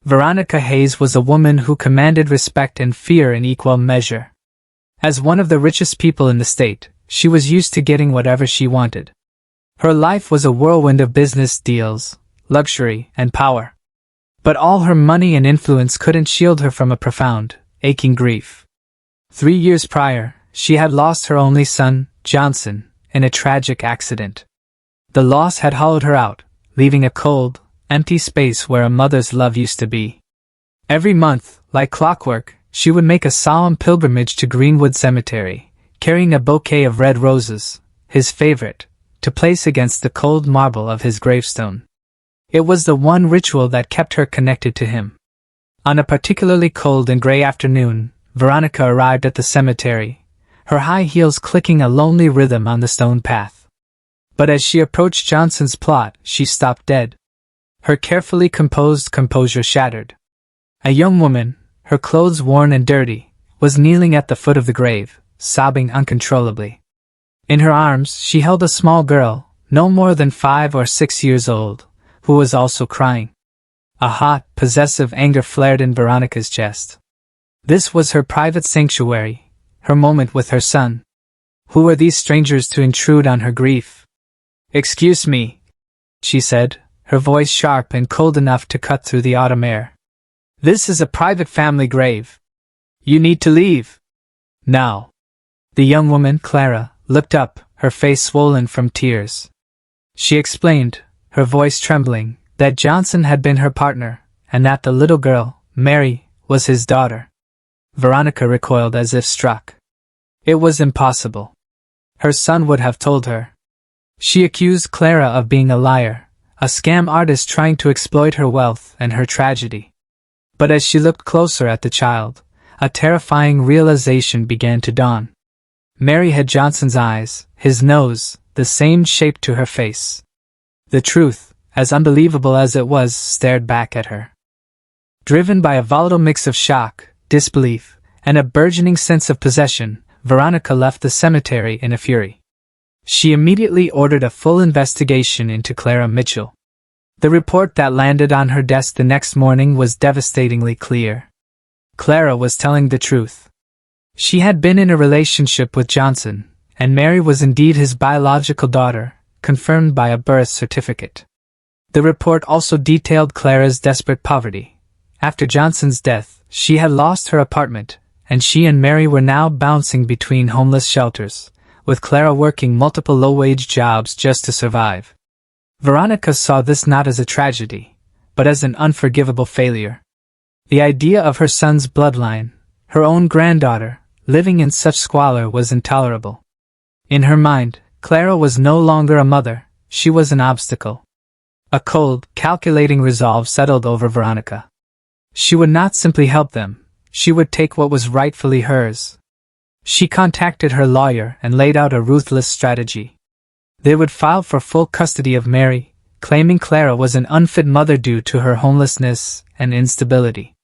Veronica Hayes was a woman who commanded respect and fear in equal measure. As one of the richest people in the state, she was used to getting whatever she wanted. Her life was a whirlwind of business deals, luxury, and power. But all her money and influence couldn't shield her from a profound, aching grief. 3 years prior, she had lost her only son, Johnson, in a tragic accident. The loss had hollowed her out, leaving a cold, empty space where a mother's love used to be. Every month, like clockwork, she would make a solemn pilgrimage to Greenwood Cemetery, carrying a bouquet of red roses, his favorite, to place against the cold marble of his gravestone. It was the one ritual that kept her connected to him. On a particularly cold and gray afternoon, Veronica arrived at the cemetery, her high heels clicking a lonely rhythm on the stone path. But as she approached Johnson's plot, she stopped dead. Her carefully composed composure shattered. A young woman, her clothes worn and dirty, was kneeling at the foot of the grave, sobbing uncontrollably. In her arms she held a small girl, no more than 5 or 6 years old, who was also crying. A hot, possessive anger flared in Veronica's chest. This was her private sanctuary, her moment with her son. Who were these strangers to intrude on her grief? "Excuse me," she said, her voice sharp and cold enough to cut through the autumn air. "This is a private family grave. You need to leave. Now." The young woman, Clara, looked up, her face swollen from tears. She explained, her voice trembling, that Johnson had been her partner, and that the little girl, Mary, was his daughter. Veronica recoiled as if struck. It was impossible. Her son would have told her. She accused Clara of being a liar, a scam artist trying to exploit her wealth and her tragedy. But as she looked closer at the child, a terrifying realization began to dawn. Mary had Johnson's eyes, his nose, the same shape to her face. The truth, as unbelievable as it was, stared back at her. Driven by a volatile mix of shock, disbelief, and a burgeoning sense of possession, Veronica left the cemetery in a fury. She immediately ordered a full investigation into Clara Mitchell. The report that landed on her desk the next morning was devastatingly clear. Clara was telling the truth. She had been in a relationship with Johnson, and Mary was indeed his biological daughter, confirmed by a birth certificate. The report also detailed Clara's desperate poverty. After Johnson's death, she had lost her apartment, and she and Mary were now bouncing between homeless shelters, with Clara working multiple low-wage jobs just to survive. Veronica saw this not as a tragedy, but as an unforgivable failure. The idea of her son's bloodline, her own granddaughter, living in such squalor was intolerable. In her mind, Clara was no longer a mother, she was an obstacle. A cold, calculating resolve settled over Veronica. She would not simply help them, she would take what was rightfully hers. She contacted her lawyer and laid out a ruthless strategy. They would file for full custody of Mary, claiming Clara was an unfit mother due to her homelessness and instability.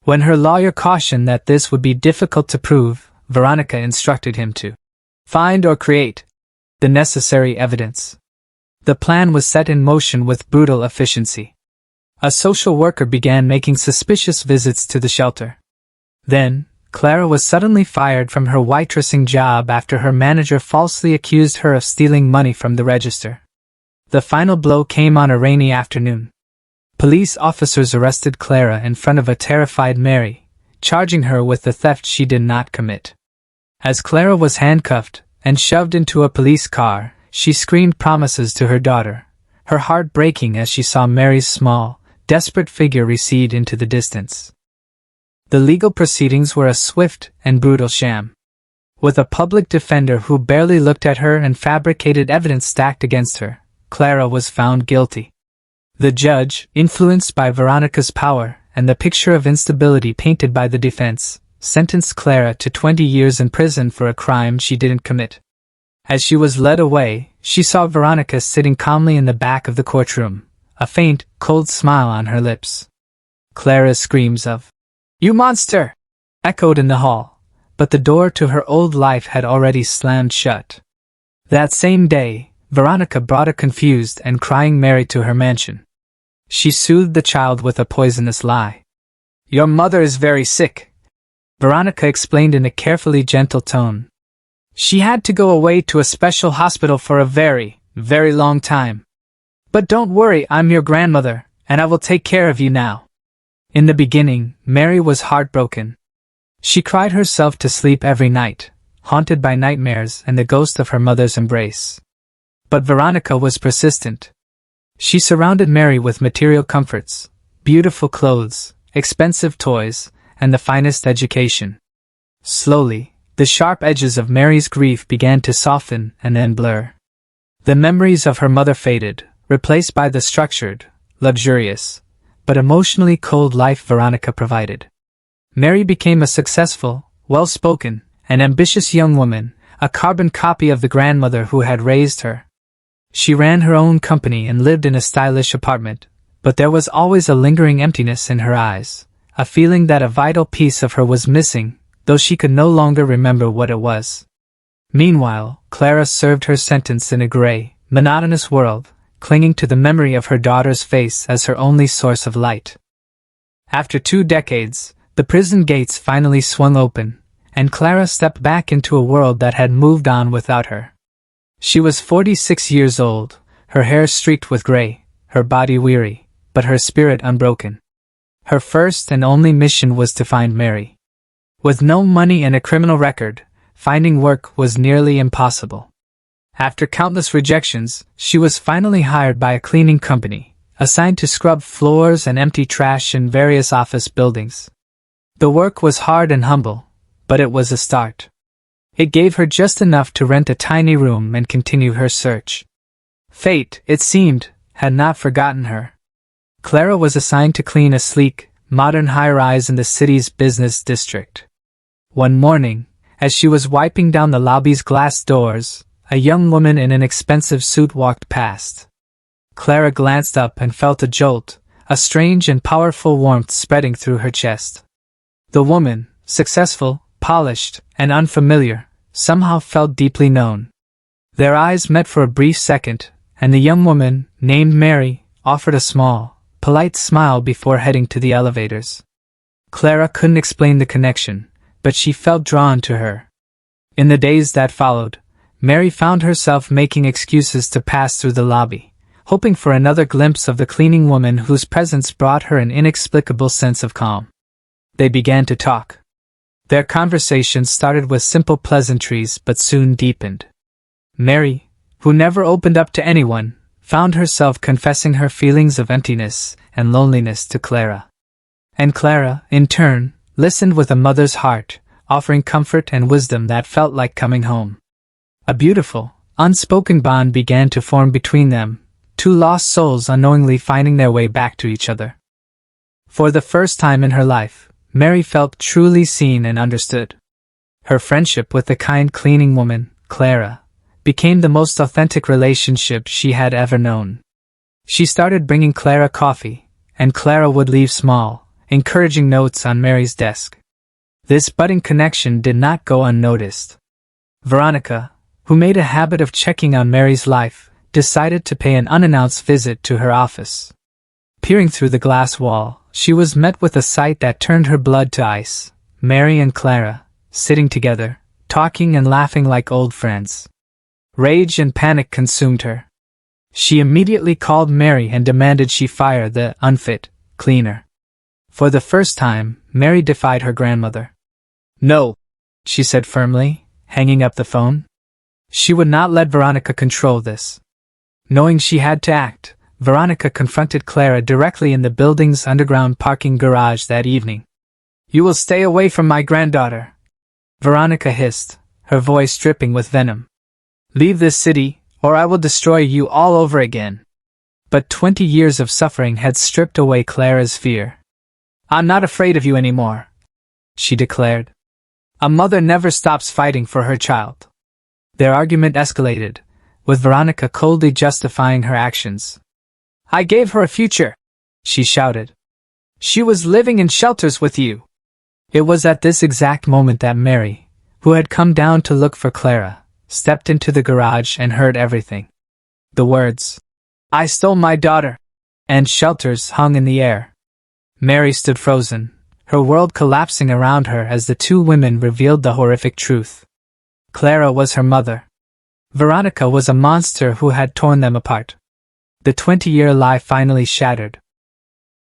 When her lawyer cautioned that this would be difficult to prove, Veronica instructed him to find or create the necessary evidence. The plan was set in motion with brutal efficiency. A social worker began making suspicious visits to the shelter. Then, Clara was suddenly fired from her waitressing job after her manager falsely accused her of stealing money from the register. The final blow came on a rainy afternoon. Police officers arrested Clara in front of a terrified Mary, charging her with the theft she did not commit. As Clara was handcuffed and shoved into a police car, she screamed promises to her daughter, her heart breaking as she saw Mary's small, desperate figure recede into the distance. The legal proceedings were a swift and brutal sham. With a public defender who barely looked at her and fabricated evidence stacked against her, Clara was found guilty. The judge, influenced by Veronica's power and the picture of instability painted by the defense, sentenced Clara to 20 years in prison for a crime she didn't commit. As she was led away, she saw Veronica sitting calmly in the back of the courtroom, a faint, cold smile on her lips. Clara's screams of, "You monster!" echoed in the hall, but the door to her old life had already slammed shut. That same day, Veronica brought a confused and crying Mary to her mansion. She soothed the child with a poisonous lie. "Your mother is very sick," Veronica explained in a carefully gentle tone. "She had to go away to a special hospital for a very, very long time. But don't worry, I'm your grandmother, and I will take care of you now." In the beginning, Mary was heartbroken. She cried herself to sleep every night, haunted by nightmares and the ghost of her mother's embrace. But Veronica was persistent. She surrounded Mary with material comforts, beautiful clothes, expensive toys, and the finest education. Slowly, the sharp edges of Mary's grief began to soften and then blur. The memories of her mother faded, replaced by the structured, luxurious, but emotionally cold life Veronica provided. Mary became a successful, well-spoken, and ambitious young woman, a carbon copy of the grandmother who had raised her. She ran her own company and lived in a stylish apartment, but there was always a lingering emptiness in her eyes, a feeling that a vital piece of her was missing, though she could no longer remember what it was. Meanwhile, Clara served her sentence in a gray, monotonous world, clinging to the memory of her daughter's face as her only source of light. After 2 decades, the prison gates finally swung open, and Clara stepped back into a world that had moved on without her. She was 46 years old, her hair streaked with gray, her body weary, but her spirit unbroken. Her first and only mission was to find Mary. With no money and a criminal record, finding work was nearly impossible. After countless rejections, she was finally hired by a cleaning company, assigned to scrub floors and empty trash in various office buildings. The work was hard and humble, but it was a start. It gave her just enough to rent a tiny room and continue her search. Fate, it seemed, had not forgotten her. Clara was assigned to clean a sleek, modern high-rise in the city's business district. One morning, as she was wiping down the lobby's glass doors, a young woman in an expensive suit walked past. Clara glanced up and felt a jolt, a strange and powerful warmth spreading through her chest. The woman, successful, polished, and unfamiliar, somehow felt deeply known. Their eyes met for a brief second, and the young woman, named Mary, offered a small, polite smile before heading to the elevators. Clara couldn't explain the connection, but she felt drawn to her. In the days that followed, Mary found herself making excuses to pass through the lobby, hoping for another glimpse of the cleaning woman whose presence brought her an inexplicable sense of calm. They began to talk. Their conversation started with simple pleasantries but soon deepened. Mary, who never opened up to anyone, found herself confessing her feelings of emptiness and loneliness to Clara. And Clara, in turn, listened with a mother's heart, offering comfort and wisdom that felt like coming home. A beautiful, unspoken bond began to form between them, 2 lost souls unknowingly finding their way back to each other. For the first time in her life, Mary felt truly seen and understood. Her friendship with the kind cleaning woman, Clara, became the most authentic relationship she had ever known. She started bringing Clara coffee, and Clara would leave small, encouraging notes on Mary's desk. This budding connection did not go unnoticed. Veronica, who made a habit of checking on Mary's life, decided to pay an unannounced visit to her office. Peering through the glass wall, she was met with a sight that turned her blood to ice. Mary and Clara, sitting together, talking and laughing like old friends. Rage and panic consumed her. She immediately called Mary and demanded she fire the unfit cleaner. For the first time, Mary defied her grandmother. "No," she said firmly, hanging up the phone. She would not let Veronica control this. Knowing she had to act, Veronica confronted Clara directly in the building's underground parking garage that evening. "You will stay away from my granddaughter," Veronica hissed, her voice dripping with venom. "Leave this city, or I will destroy you all over again." But 20 years of suffering had stripped away Clara's fear. "I'm not afraid of you anymore," she declared. "A mother never stops fighting for her child." Their argument escalated, with Veronica coldly justifying her actions. "I gave her a future," she shouted. "She was living in shelters with you." It was at this exact moment that Mary, who had come down to look for Clara, stepped into the garage and heard everything. The words, "I stole my daughter," and shelters hung in the air. Mary stood frozen, her world collapsing around her as the two women revealed the horrific truth. Clara was her mother. Veronica was a monster who had torn them apart. The 20-year lie finally shattered.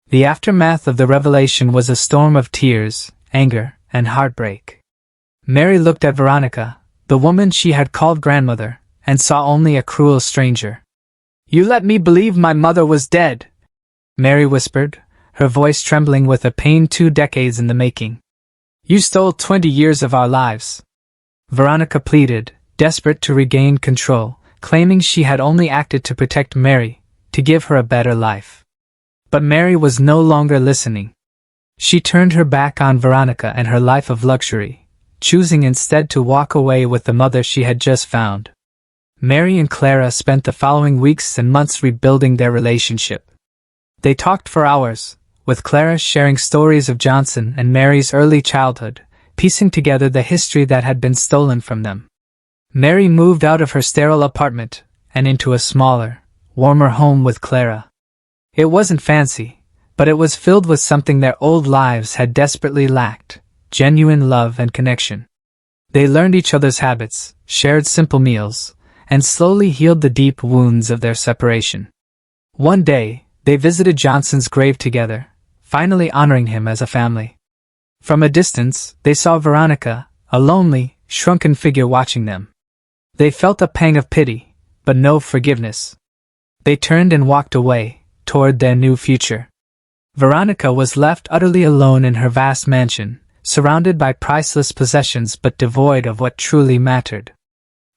The aftermath of the revelation was a storm of tears, anger, and heartbreak. Mary looked at Veronica, the woman she had called grandmother, and saw only a cruel stranger. "You let me believe my mother was dead," Mary whispered, her voice trembling with a pain 2 decades in the making. "You stole 20 years of our lives." Veronica pleaded, desperate to regain control, claiming she had only acted to protect Mary, to give her a better life. But Mary was no longer listening. She turned her back on Veronica and her life of luxury, choosing instead to walk away with the mother she had just found. Mary and Clara spent the following weeks and months rebuilding their relationship. They talked for hours, with Clara sharing stories of Johnson and Mary's early childhood, piecing together the history that had been stolen from them. Mary moved out of her sterile apartment and into a smaller, warmer home with Clara. It wasn't fancy, but it was filled with something their old lives had desperately lacked: genuine love and connection. They learned each other's habits, shared simple meals, and slowly healed the deep wounds of their separation. One day, they visited Johnson's grave together, finally honoring him as a family. From a distance, they saw Veronica, a lonely, shrunken figure watching them. They felt a pang of pity, but no forgiveness. They turned and walked away, toward their new future. Veronica was left utterly alone in her vast mansion, surrounded by priceless possessions but devoid of what truly mattered.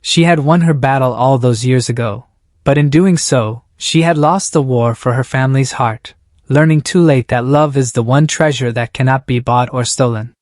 She had won her battle all those years ago, but in doing so, she had lost the war for her family's heart, learning too late that love is the one treasure that cannot be bought or stolen.